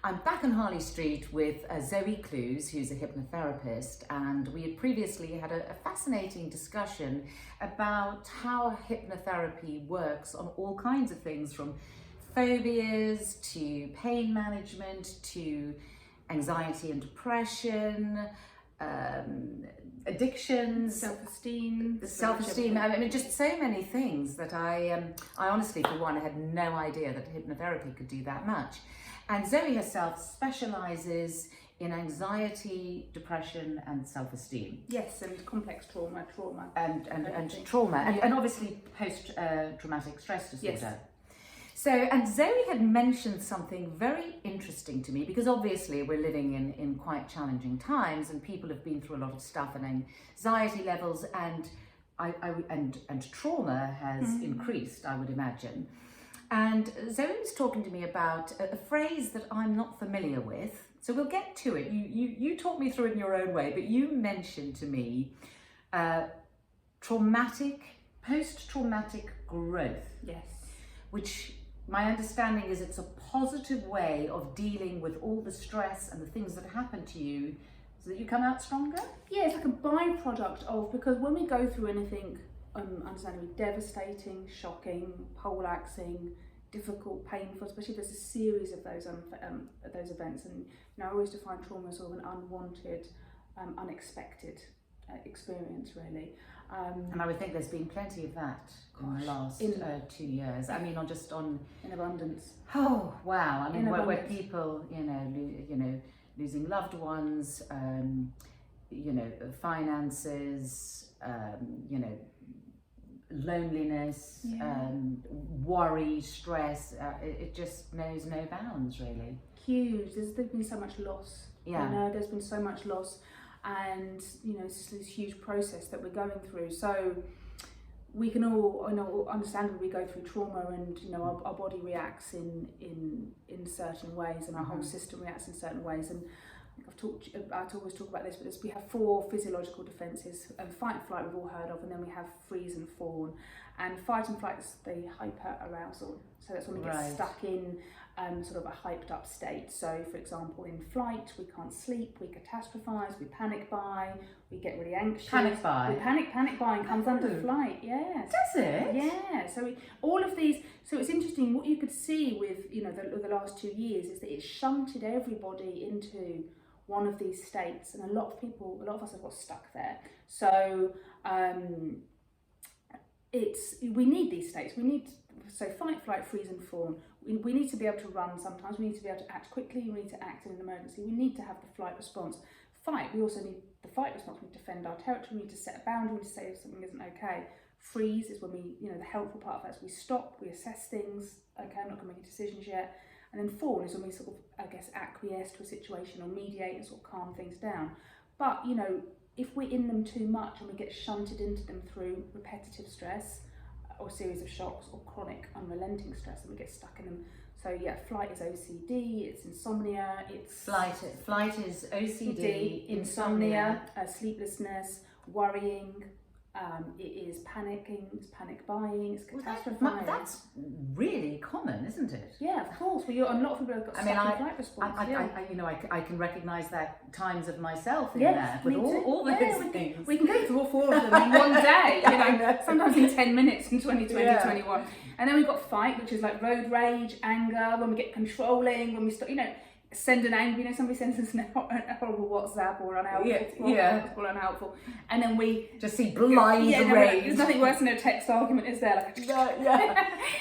I'm back on Harley Street with Zoe Clews, who's a hypnotherapist, and we had previously had a fascinating discussion about how hypnotherapy works on all kinds of things, from phobias to pain management to anxiety and depression, addictions, self-esteem. I mean, just so many things that I honestly, for one, I had no idea that hypnotherapy could do that much. And Zoe herself specialises in anxiety, depression, and self-esteem. Yes, and complex trauma. And trauma, and obviously post-traumatic stress disorder. Yes. So, and Zoe had mentioned something very interesting to me, because obviously we're living in quite challenging times, and people have been through a lot of stuff, and anxiety levels and trauma has increased, I would imagine. And Zoe was talking to me about a phrase that I'm not familiar with, so we'll get to it. You talk me through it in your own way, but you mentioned to me post-traumatic growth. Yes. Which my understanding is it's a positive way of dealing with all the stress and the things that happen to you so that you come out stronger? Yeah, it's like a byproduct of, because when we go through anything understandably devastating, shocking, poleaxing, difficult, painful, especially if there's a series of those events, and I always define trauma as sort of an unwanted, unexpected experience, really. And I would think there's been plenty of that in the last 2 years. I mean, in abundance. Oh wow! I mean, where people, losing loved ones, finances, loneliness, worry, stress. It just knows no bounds, really. Huge. There's been so much loss. Yeah. There's been so much loss. And it's just this huge process that we're going through. So we can all understand when we go through trauma, and our body reacts in certain ways, and our whole system reacts in certain ways. And I always talk about this, but we have 4 physiological defences. Fight and flight we've all heard of, and then we have freeze and fawn. And fight and flight is the hyper-arousal. So that's when we get stuck in sort of a hyped up state. So for example, in flight, we can't sleep, we catastrophise, we panic buy, we get really anxious. Panic buy? Panic buying comes under flight, yes. Does it? Yeah, so all of these, so it's interesting, what you could see with, the last 2 years is that it shunted everybody into one of these states, and a lot of us have got stuck there. So we need these states. So fight, flight, freeze and fawn. We need to be able to run sometimes. We need to be able to act quickly. We need to act in an emergency. We need to have the flight response. Fight, we also need the fight response. We need to defend our territory. We need to set a boundary. We need to say if something isn't okay. Freeze is when we, the helpful part of that is we stop, we assess things. Okay, I'm not going to make any decisions yet. And then fawn is when we sort of, acquiesce to a situation or mediate and sort of calm things down. But, if we're in them too much and we get shunted into them through repetitive stress, or a series of shocks, or chronic unrelenting stress, and we get stuck in them. So yeah, flight is OCD, it's insomnia, it's flight is OCD, insomnia, sleeplessness, worrying. It is panicking, it's panic buying, it's catastrophizing. That's really common, isn't it? Yeah, of course. Well, a lot of people have got stuck in flight response. I can recognise that times of myself in there with all those things. We can go through all 4 of them in one day. Sometimes in 10 minutes in 2020, 21. And then we've got fight, which is like road rage, anger, when we get controlling, when we start, send an angry, somebody sends us a horrible WhatsApp or unhelpful, unhelpful, and then we just see blind rage. There's nothing worse than a text argument, is there?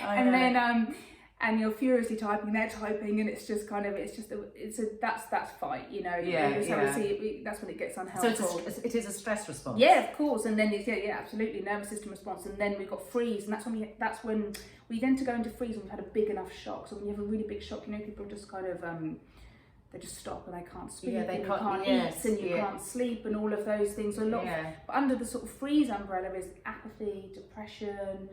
And then and you're furiously typing, they're typing, and it's just that's fight, that's when it gets unhelpful. So it is a stress response. Yeah, of course. And then it's absolutely nervous system response, and then we've got freeze, and that's when we then to go into freeze when we've had a big enough shock. So when you have a really big shock, people just kind of they just stop and they can't speak, and you can't eat, and you can't sleep, and all of those things. So but under the sort of freeze umbrella is apathy, depression,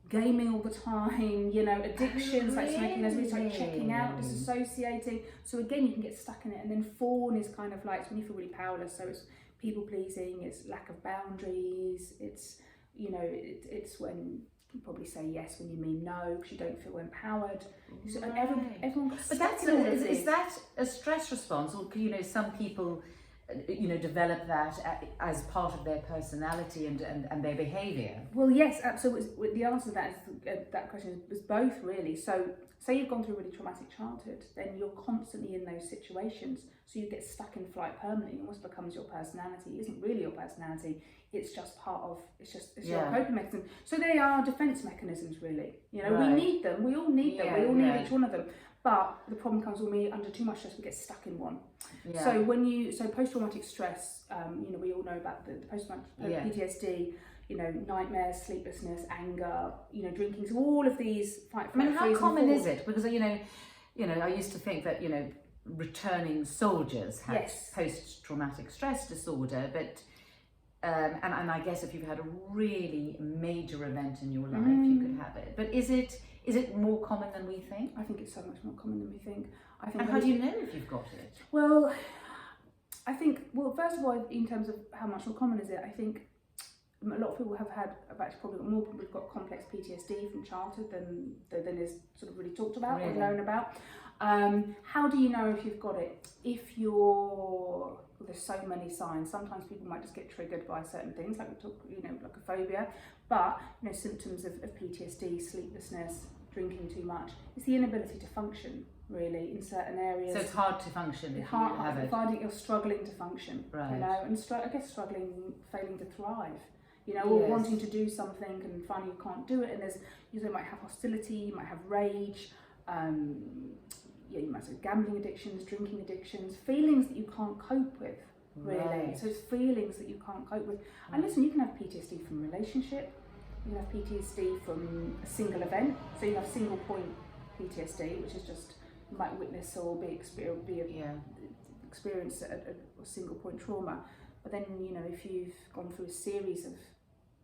gaming all the time, addictions like smoking, as we start checking out, disassociating. So again, you can get stuck in it. And then fawn is kind of like, it's when you feel really powerless. So it's people pleasing, it's lack of boundaries, it's it's when You probably say yes when you mean no because you don't feel empowered. So Right. everyone got But stuck in all of is this. that a stress response, or some people develop that as part of their personality and their behaviour? Well, yes, absolutely. The answer to that that question is both, really. So, say you've gone through a really traumatic childhood, then you're constantly in those situations, so you get stuck in flight permanently. It almost becomes your personality. It isn't really your personality. It's just part of. It's your coping mechanism. So they are defence mechanisms, really. Right. We need them. We all need them. We all need each one of them. But the problem comes when we under too much stress, we get stuck in one. Yeah. So post-traumatic stress, we all know about the post-traumatic PTSD, nightmares, sleeplessness, anger, drinking. So all of these how common is it? Because I used to think that returning soldiers had post-traumatic stress disorder, but and I guess if you've had a really major event in your life, you could have it. But is it more common than we think? I think it's so much more common than we think. And how do you know if you've got it? Well, I think, first of all, in terms of how much more common is it, I think a lot of people have probably got more people who've got complex PTSD from childhood than is sort of really talked about or known about. How do you know if you've got it? There's so many signs. Sometimes people might just get triggered by certain things, like we talk, like a phobia. But symptoms of PTSD, sleeplessness, drinking too much. It's the inability to function, really, in certain areas. So it's hard to function if you have it. Finding you're struggling to function, right? And I guess failing to thrive. Or wanting to do something and finding you can't do it, and you might have hostility, you might have rage. You might have gambling addictions, drinking addictions, feelings that you can't cope with, really. Right. So it's feelings that you can't cope with. And listen, you can have PTSD from relationship, you can have PTSD from a single event. So you have single point PTSD, which is just, you might witness or experience a single point trauma. But then, if you've gone through a series of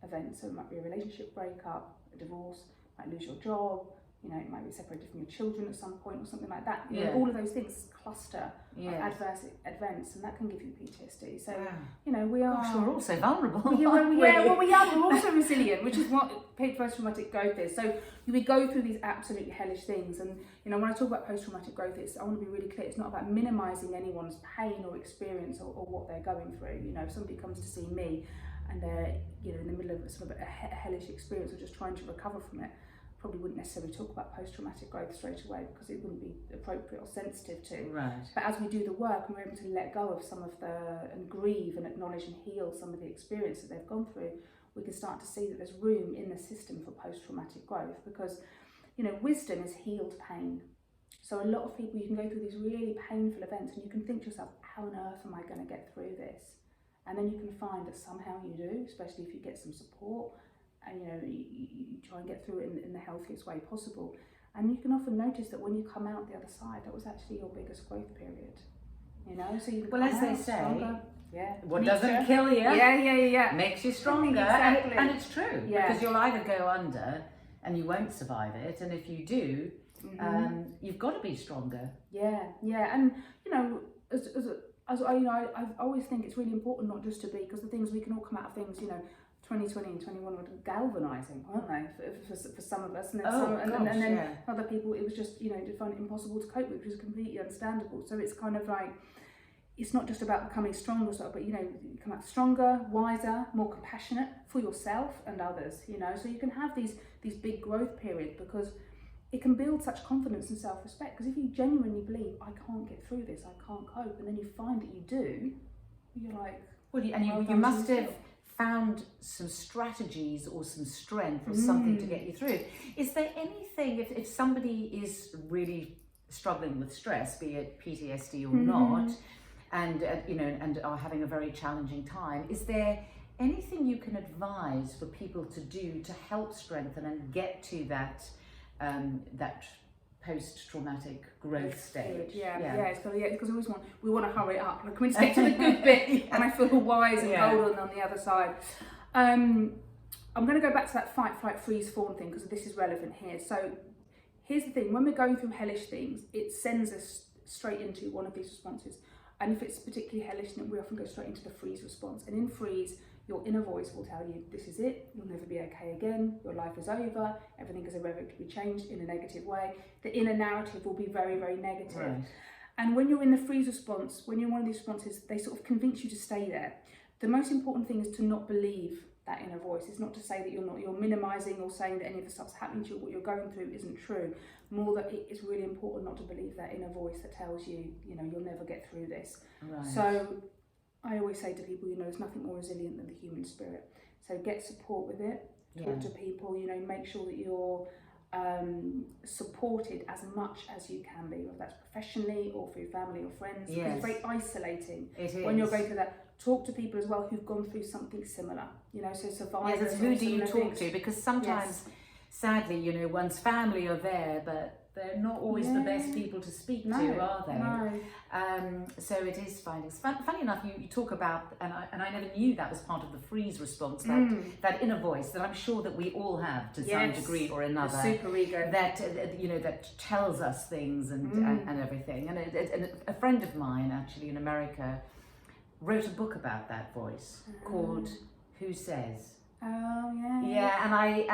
events, so it might be a relationship breakup, a divorce, you might lose your job, it might be separated from your children at some point or something like that. All of those things cluster of adverse events, and that can give you PTSD. So, we are... Gosh, we're all so vulnerable. We are. We're also resilient, which is what post-traumatic growth is. So we go through these absolutely hellish things, and when I talk about post-traumatic growth, I want to be really clear. It's not about minimising anyone's pain or experience or what they're going through. If somebody comes to see me and they're in the middle of sort of a hellish experience or just trying to recover from it, probably wouldn't necessarily talk about post-traumatic growth straight away because it wouldn't be appropriate or sensitive to. Right. But as we do the work and we're able to let go of some of and grieve and acknowledge and heal some of the experience that they've gone through, we can start to see that there's room in the system for post-traumatic growth because, wisdom is healed pain. So a lot of people, you can go through these really painful events and you can think to yourself, how on earth am I going to get through this? And then you can find that somehow you do, especially if you get some support. And you try and get through it in the healthiest way possible, and you can often notice that when you come out the other side, that was actually your biggest growth period. So you can as they say, stronger. What doesn't kill you, makes you stronger. Exactly. And it's true because you'll either go under and you won't survive it, and if you do, you've got to be stronger. And as I always think it's really important not just to be, because the things we can all come out of things, 2020 and 21 were galvanising, weren't they, for some of us, and then other people it was just they find it impossible to cope with, which is completely understandable. So it's kind of like, it's not just about becoming stronger, but you come out stronger, wiser, more compassionate for yourself and others. So you can have these big growth periods because it can build such confidence and self-respect. Because if you genuinely believe, I can't get through this, I can't cope, and then you find that you do, you're like, you must have found some strategies or some strength or something to get you through. Is there anything, if somebody is really struggling with stress, be it PTSD or not, and and are having a very challenging time, is there anything you can advise for people to do to help strengthen and get to that post-traumatic growth stage? Because we want to hurry it up. Like, we take to the good bit, and I feel wise and golden on the other side. I'm going to go back to that fight, flight, freeze, fawn thing because this is relevant here. So here's the thing: when we're going through hellish things, it sends us straight into one of these responses. And if it's particularly hellish, then we often go straight into the freeze response. And in freeze, Your inner voice will tell you, this is it, you'll never be okay again, your life is over, everything is irrevocably changed in a negative way. The inner narrative will be very, very negative. Right. And when you're in the freeze response, when you're in one of these responses, they sort of convince you to stay there. The most important thing is to not believe that inner voice. It's not to say that you're minimizing or saying that any of the stuff's happening to you, what you're going through isn't true. More that it is really important not to believe that inner voice that tells you, you'll never get through this. Right. So I always say to people, there's nothing more resilient than the human spirit. So get support with it, talk to people, make sure that you're supported as much as you can be, whether that's professionally or through family or friends. Because it's very isolating when you're going through that. Talk to people as well who've gone through something similar, so survivors. Yes, who do you talk to? Because sometimes, sadly, one's family are there, but they're not always the best people to speak to, are they? No. So it is fine. It's funny enough, you talk about, and I never knew that was part of the freeze response, that inner voice that I'm sure that we all have to some degree or another. The super ego. That, that tells us things and everything. And a friend of mine, actually, in America, wrote a book about that voice called Who Says? Oh, yeah. Yeah, and I,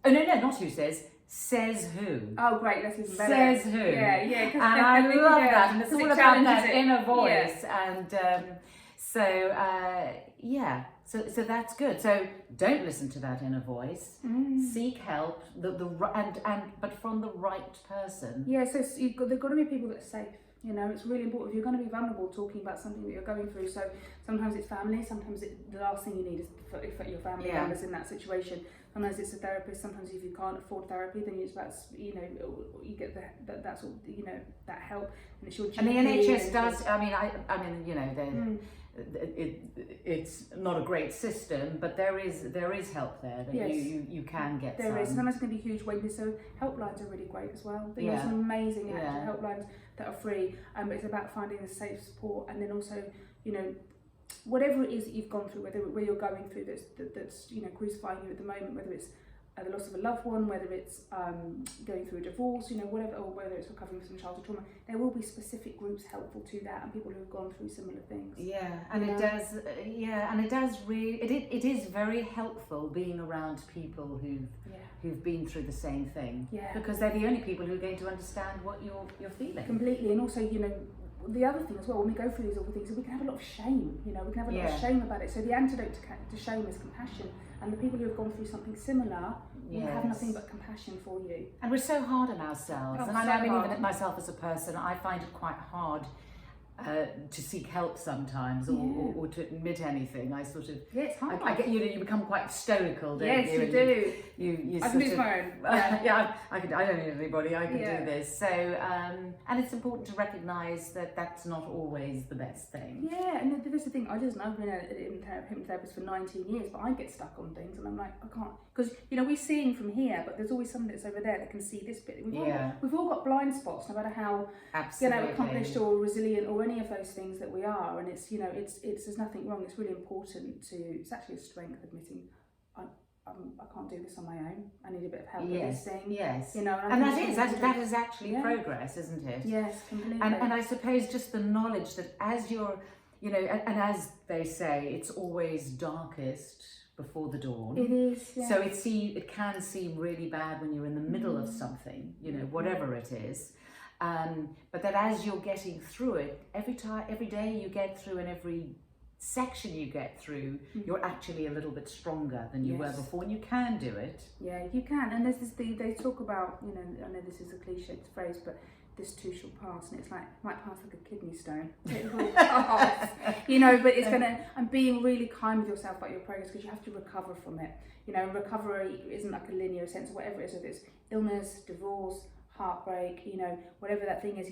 oh no, not Who Says, Says Who. Oh, great, that's even better. Says Who. Yeah. And I love that, and it's all about that inner voice. And so that's good. So don't listen to that inner voice. Seek help, but from the right person. Yeah, so there've got to be people that are safe. It's really important. If you're going to be vulnerable talking about something that you're going through, so sometimes it's family, sometimes the last thing you need is for your family members in that situation. Sometimes it's a therapist. Sometimes if you can't afford therapy, then you get that sort of, that help, and it's your GP. And the NHS does. It's not a great system, but there is help there that you can get. There is. Sometimes it's going to be huge waiting lists. So helplines are really great as well. There's some amazing helplines that are free. But it's about finding the safe support, and then also, whatever it is that you've gone through, where you're going through that's crucifying you at the moment, whether it's the loss of a loved one, whether it's going through a divorce, whatever, or whether it's recovering from childhood trauma, there will be specific groups helpful to that, and people who have gone through similar things. It is very helpful being around people who've been through the same thing, because they're the only people who are going to understand what you're feeling. Completely, and also, the other thing as well, when we go through these awful things, we can have a lot of shame, we can have a lot of shame about it. So the antidote to shame is compassion, and the people who have gone through something similar will have nothing but compassion for you. And we're so hard on ourselves, and I know, even myself as a person, I find it quite hard to seek help sometimes, or to admit anything. I sort of it's hard. I get you become quite stoical, don't you? You do. You I can do my own. I don't need anybody. I can do this. So and it's important to recognise that that's not always the best thing. Yeah, and there's the thing. I've been a hypnotherapist for 19 years, but I get stuck on things, and I'm like, I can't, because we're seeing from here, but there's always someone that's over there that can see this bit. We've all got blind spots, no matter how accomplished or resilient or any of those things that we are, and it's there's nothing wrong. It's really important it's actually a strength admitting I can't do this on my own. I need a bit of help with this thing. Yes. And that is actually progress, isn't it? Yes, completely. And I suppose just the knowledge that as you're, and as they say, it's always darkest before the dawn. It is. Yeah. So it can seem really bad when you're in the middle of something, whatever it is. But that as you're getting through it, every day you get through, and every section you get through, you're actually a little bit stronger than you were before, and you can do it. Yeah, you can. And there's this thing they talk about, I know this is a cliched phrase, but this too shall pass, and it's like, might pass like a kidney stone. It will pass, but it's I'm being really kind with yourself about your progress, because you have to recover from it. Recovery isn't like a linear sense, or whatever it is, if it's illness, divorce, heartbreak, whatever that thing is,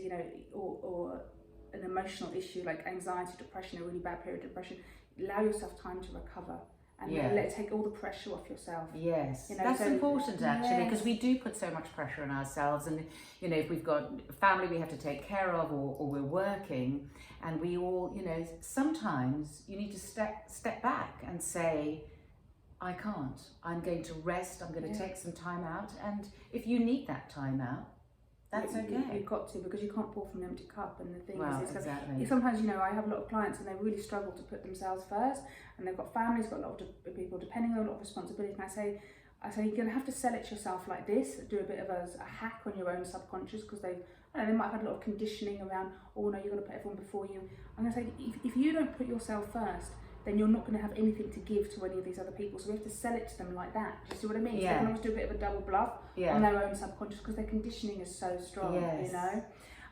or an emotional issue like anxiety, depression, a really bad period of depression. Allow yourself time to recover, and let it take all the pressure off yourself. Yes, that's important actually, because we do put so much pressure on ourselves, and if we've got family we have to take care of, or we're working, and we all, sometimes you need to step back and say, I can't. I'm going to rest. I'm going to take some time out, and if you need that time out, That's okay. You've got to, because you can't pour from an empty cup. And the thing is, exactly. sometimes, you know, I have a lot of clients and they really struggle to put themselves first, and they've got families, got a lot of people depending on, a lot of responsibility. And I say you're going to have to sell it to yourself like this. Do a bit of a hack on your own subconscious, because they might have had a lot of conditioning around, oh no, you're going to put everyone before you. I'm going to say, if you don't put yourself first, then you're not going to have anything to give to any of these other people. So we have to sell it to them like that. Do you see what I mean? So they can always do a bit of a double bluff on their own subconscious, because their conditioning is so strong, you know.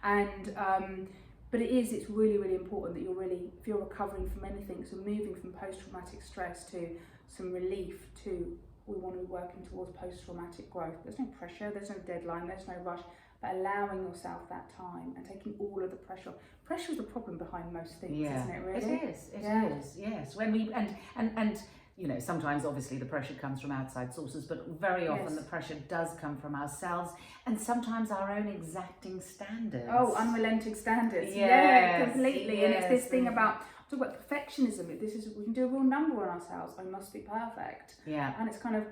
And but it's really, really important that if you're recovering from anything, so moving from post-traumatic stress to some relief to, we want to be working towards post-traumatic growth. There's no pressure, there's no deadline, there's no rush, but allowing yourself that time and taking all of the pressure. Pressure is the problem behind most things, isn't it, really? It is, yes. When we, and you know, sometimes obviously the pressure comes from outside sources, but very often the pressure does come from ourselves, and sometimes our own exacting standards. Oh, unrelenting standards. Yeah, completely. And it's this thing about, talk about perfectionism. We can do a real number on ourselves. I must be perfect. Yeah. And it's kind of,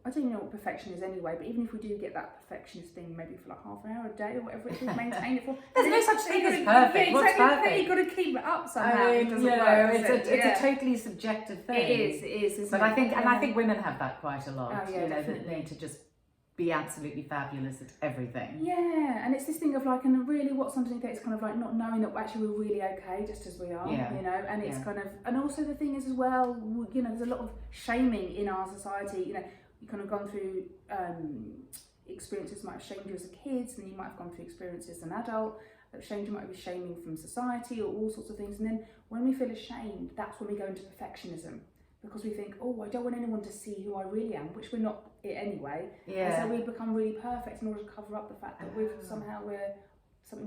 I don't even know what perfection is anyway, but even if we do get that perfectionist thing, maybe for like half an hour a day or whatever it is, maintain it for. There's no such thing as perfect. What's perfect? You've got to keep it up somehow. It doesn't work, it's a totally subjective thing. It is. But I think women have that quite a lot. Oh, yeah, you know, definitely. that need to just be absolutely fabulous at everything. Yeah, and it's this thing of like, and really what's underneath it is kind of like not knowing that actually we're really okay just as we are, you know, and it's kind of, and also the thing is as well, you know, there's a lot of shaming in our society, you know, you've kind of gone through experiences that might have shamed you as a kid, and then you might have gone through experiences as an adult that shamed you, might be shaming from society or all sorts of things, and then when we feel ashamed, that's when we go into perfectionism. Because we think, oh, I don't want anyone to see who I really am, which we're not it anyway. Yeah. And so we become really perfect in order to cover up the fact that we're something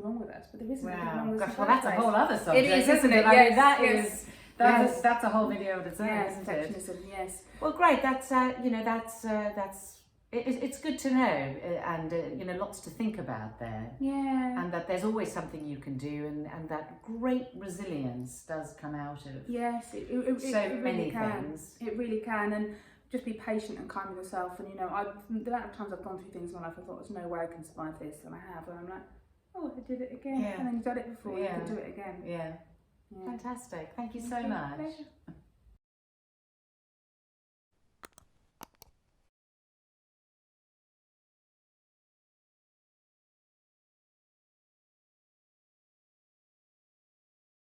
wrong with us. But there isn't anything wrong with us. Well, that's a whole other subject. It is, isn't it? Yes, that's a whole video of its own, isn't it? Perfectionism, yes. Well, great. That's it's good to know, and you know, lots to think about there. Yeah. And that there's always something you can do, and that great resilience does come out of. Yes, it many really can. things. It really can, and just be patient and kind with yourself. And you know, the amount of times I've gone through things in my life, I thought there's no way I can survive this, and I have, and I'm like, oh, I did it again. And then you've done it before, you can do it again. Yeah. Fantastic. Thank you so much. Pleasure.